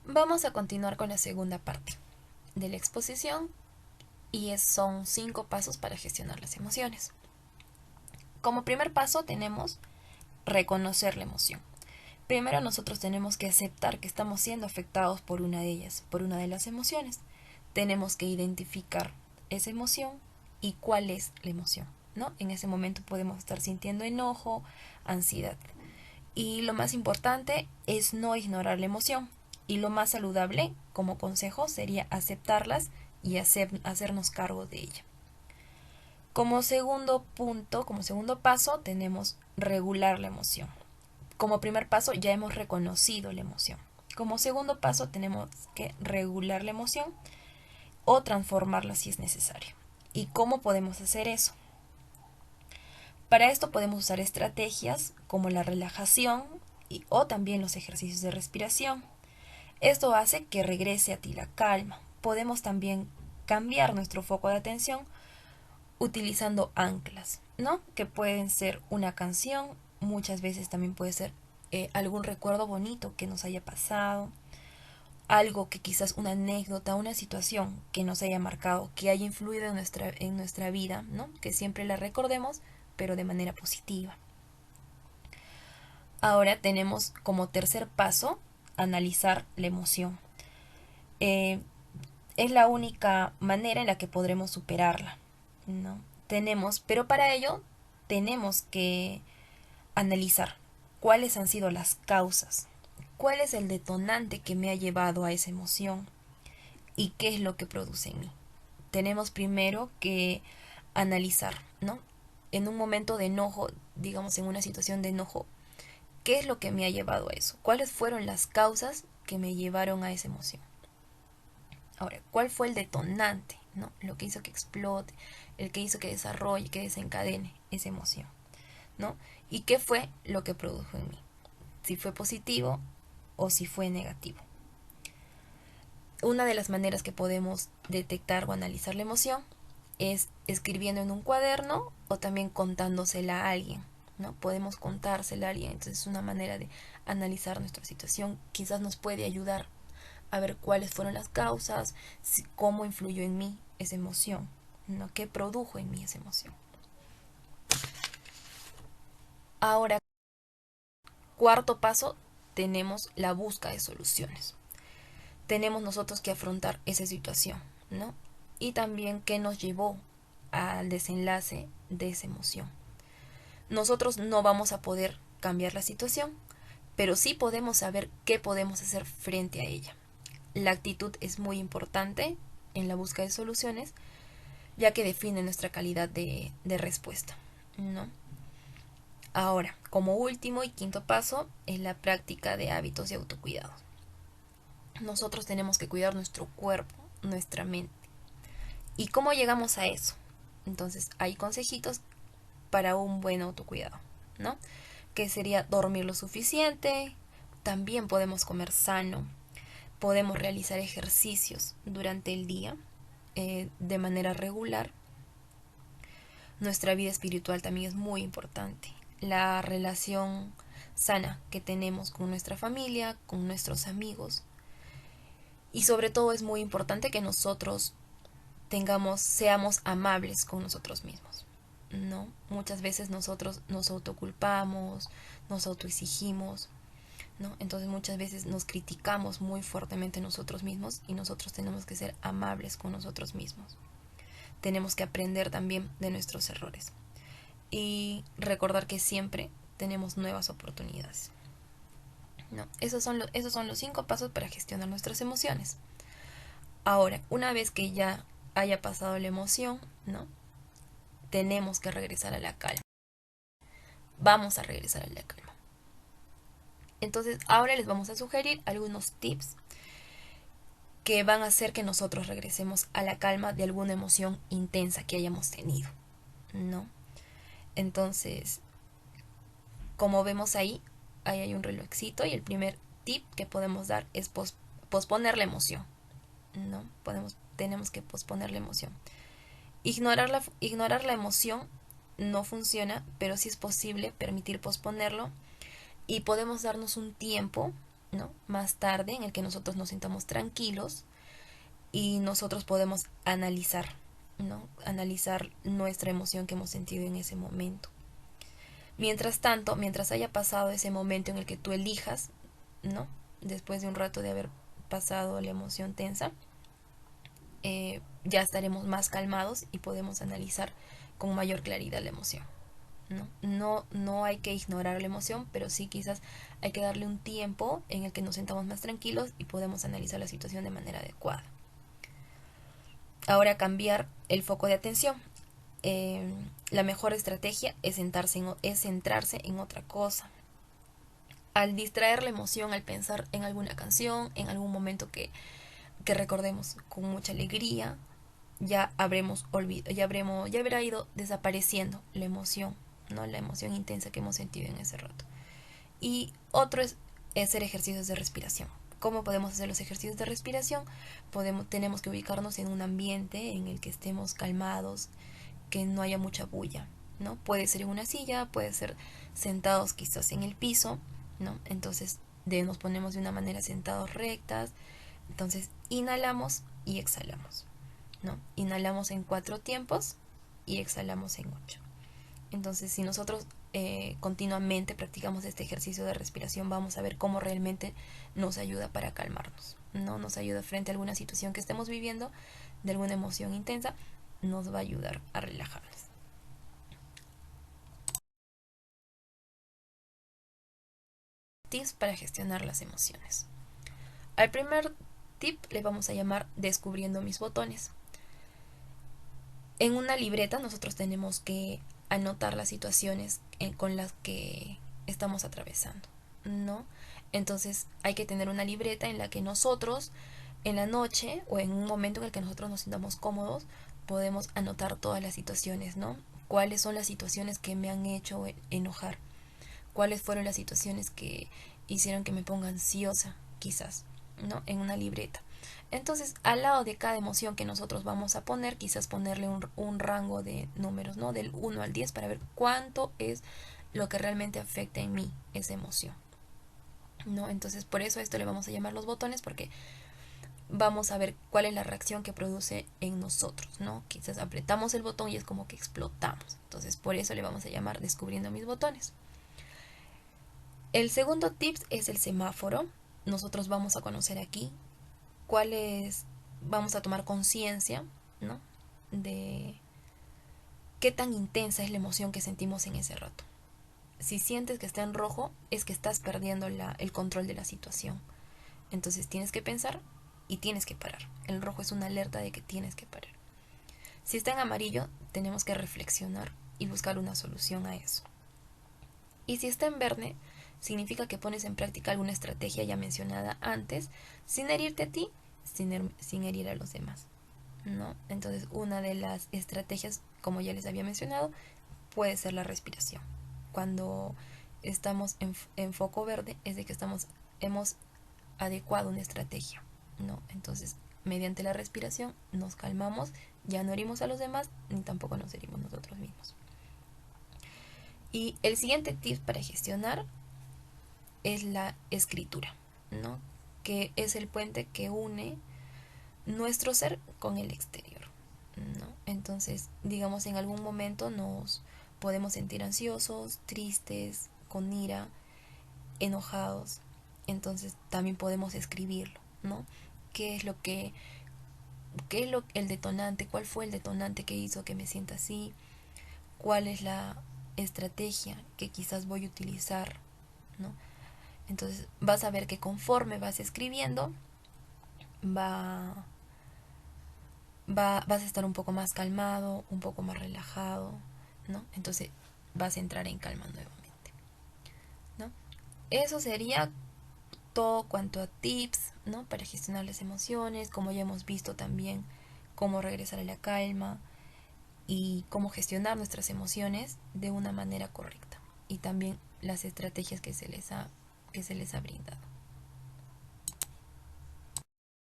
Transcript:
Vamos a continuar con la segunda parte de la exposición son 5 pasos para gestionar las emociones. Como primer paso tenemos reconocer la emoción. Primero nosotros tenemos que aceptar que estamos siendo afectados por una de ellas, por una de las emociones. Tenemos que identificar esa emoción y cuál es la emoción, ¿no? En ese momento podemos estar sintiendo enojo, ansiedad. Y lo más importante es no ignorar la emoción. Y lo más saludable como consejo sería aceptarlas y hacernos cargo de ella. Como segundo punto, como segundo paso, tenemos regular la emoción. Como primer paso ya hemos reconocido la emoción. Como segundo paso tenemos que regular la emoción o transformarla si es necesario. ¿Y cómo podemos hacer eso? Para esto podemos usar estrategias como la relajación o también los ejercicios de respiración. Esto hace que regrese a ti la calma. Podemos también cambiar nuestro foco de atención utilizando anclas, ¿no? Que pueden ser una canción, muchas veces también puede ser algún recuerdo bonito que nos haya pasado, algo que quizás una anécdota, una situación que nos haya marcado, que haya influido en nuestra vida, ¿no? Que siempre la recordemos, pero de manera positiva. Ahora tenemos como tercer paso analizar la emoción. Eh, es la única manera en la que podremos superarla, ¿no? Pero para ello tenemos que analizar cuáles han sido las causas, cuál es el detonante que me ha llevado a esa emoción y qué es lo que produce en mí. Tenemos primero que analizar, ¿no? En un momento de enojo, digamos en una situación de enojo, ¿qué es lo que me ha llevado a eso? ¿Cuáles fueron las causas que me llevaron a esa emoción? Ahora, ¿cuál fue el detonante? ¿No? Lo que hizo que explote, el que hizo que desarrolle, que desencadene esa emoción, ¿no? ¿Y qué fue lo que produjo en mí? Si fue positivo o si fue negativo. Una de las maneras que podemos detectar o analizar la emoción es escribiendo en un cuaderno o también contándosela a alguien, ¿no? Podemos contársela a alguien, entonces es una manera de analizar nuestra situación, quizás nos puede ayudar a ver cuáles fueron las causas, cómo influyó en mí esa emoción, ¿no? ¿Qué produjo en mí esa emoción? Ahora, cuarto paso, tenemos la búsqueda de soluciones. Tenemos nosotros que afrontar esa situación, ¿no? Y también qué nos llevó al desenlace de esa emoción. Nosotros no vamos a poder cambiar la situación, pero sí podemos saber qué podemos hacer frente a ella. La actitud es muy importante en la búsqueda de soluciones, ya que define nuestra calidad de respuesta, ¿no? Ahora, como último y quinto paso, es la práctica de hábitos de autocuidado. Nosotros tenemos que cuidar nuestro cuerpo, nuestra mente. ¿Y cómo llegamos a eso? Entonces, hay consejitos para un buen autocuidado, ¿no? Que sería dormir lo suficiente, también podemos comer sano, podemos realizar ejercicios durante el día de manera regular. Nuestra vida espiritual también es muy importante. La relación sana que tenemos con nuestra familia, con nuestros amigos. Y sobre todo es muy importante que nosotros seamos amables con nosotros mismos, ¿no? Muchas veces nosotros nos autoculpamos, nos autoexigimos, ¿no? Entonces muchas veces nos criticamos muy fuertemente nosotros mismos y nosotros tenemos que ser amables con nosotros mismos. Tenemos que aprender también de nuestros errores y recordar que siempre tenemos nuevas oportunidades, ¿no? Esos son los 5 pasos para gestionar nuestras emociones. Ahora, una vez que ya haya pasado la emoción, ¿no? Tenemos que regresar a la calma. Vamos a regresar a la calma. Entonces, ahora les vamos a sugerir algunos tips que van a hacer que nosotros regresemos a la calma de alguna emoción intensa que hayamos tenido, ¿no? Entonces, como vemos ahí hay un relojcito y el primer tip que podemos dar es posponer la emoción, ¿no? Tenemos que posponer la emoción. Ignorar la emoción no funciona, pero sí es posible permitir posponerlo y podemos darnos un tiempo, ¿no? Más tarde, en el que nosotros nos sintamos tranquilos y nosotros podemos analizar, ¿no? Analizar nuestra emoción que hemos sentido en ese momento. Mientras tanto, mientras haya pasado ese momento en el que tú elijas, ¿no? Después de un rato de haber pasado la emoción tensa, ya estaremos más calmados y podemos analizar con mayor claridad la emoción. No hay que ignorar la emoción, pero sí quizás hay que darle un tiempo en el que nos sentamos más tranquilos y podemos analizar la situación de manera adecuada. Ahora cambiar el foco de atención. La mejor estrategia es centrarse en otra cosa. Al distraer la emoción, al pensar en alguna canción, en algún momento que recordemos con mucha alegría, ya habremos olvidado, ya habrá ido desapareciendo la emoción, ¿no? La emoción intensa que hemos sentido en ese rato. Y otro es hacer ejercicios de respiración. ¿Cómo podemos hacer los ejercicios de respiración? Tenemos que ubicarnos en un ambiente en el que estemos calmados, que no haya mucha bulla, ¿no? Puede ser en una silla, puede ser sentados quizás en el piso, ¿no? Entonces nos ponemos de una manera sentados rectas. Entonces inhalamos y exhalamos, ¿no? Inhalamos en 4 tiempos y exhalamos en 8. Entonces, si nosotros continuamente practicamos este ejercicio de respiración, vamos a ver cómo realmente nos ayuda para calmarnos, ¿no? Nos ayuda frente a alguna situación que estemos viviendo, de alguna emoción intensa, nos va a ayudar a relajarnos. Tips para gestionar las emociones. Al primer tip le vamos a llamar descubriendo mis botones. En una libreta nosotros tenemos que anotar las situaciones con las que estamos atravesando, ¿no? Entonces hay que tener una libreta en la que nosotros en la noche o en un momento en el que nosotros nos sintamos cómodos podemos anotar todas las situaciones, ¿no? ¿Cuáles son las situaciones que me han hecho enojar? ¿Cuáles fueron las situaciones que hicieron que me ponga ansiosa, quizás, ¿no? En una libreta. Entonces, al lado de cada emoción que nosotros vamos a poner, quizás ponerle un rango de números, ¿no? Del 1 al 10 para ver cuánto es lo que realmente afecta en mí esa emoción, ¿no? Entonces, por eso a esto le vamos a llamar los botones, porque vamos a ver cuál es la reacción que produce en nosotros, ¿no? Quizás apretamos el botón y es como que explotamos. Entonces, por eso le vamos a llamar descubriendo mis botones. El segundo tip es el semáforo. Nosotros vamos a conocer aquí vamos a tomar conciencia, ¿no? De qué tan intensa es la emoción que sentimos en ese rato. Si sientes que está en rojo, es que estás perdiendo el control de la situación. Entonces tienes que pensar y tienes que parar. El rojo es una alerta de que tienes que parar. Si está en amarillo, tenemos que reflexionar y buscar una solución a eso. Y si está en verde, significa que pones en práctica alguna estrategia ya mencionada antes, sin herirte a ti, sin herir a los demás, ¿no? Entonces, una de las estrategias, como ya les había mencionado, puede ser la respiración. Cuando estamos en foco verde, es de que hemos adecuado una estrategia, ¿no? Entonces, mediante la respiración, nos calmamos, ya no herimos a los demás, ni tampoco nos herimos nosotros mismos. Y el siguiente tip para gestionar es la escritura, ¿no? Que es el puente que une nuestro ser con el exterior, ¿no? Entonces, digamos, en algún momento nos podemos sentir ansiosos, tristes, con ira, enojados. Entonces, también podemos escribirlo, ¿no? ¿Qué es lo que el detonante? ¿Cuál fue el detonante que hizo que me sienta así? ¿Cuál es la estrategia que quizás voy a utilizar, ¿no? Entonces vas a ver que conforme vas escribiendo, vas a estar un poco más calmado, un poco más relajado, ¿no? Entonces vas a entrar en calma nuevamente, ¿no? Eso sería todo cuanto a tips, ¿no? Para gestionar las emociones, como ya hemos visto también cómo regresar a la calma y cómo gestionar nuestras emociones de una manera correcta. Y también las estrategias que se les ha brindado.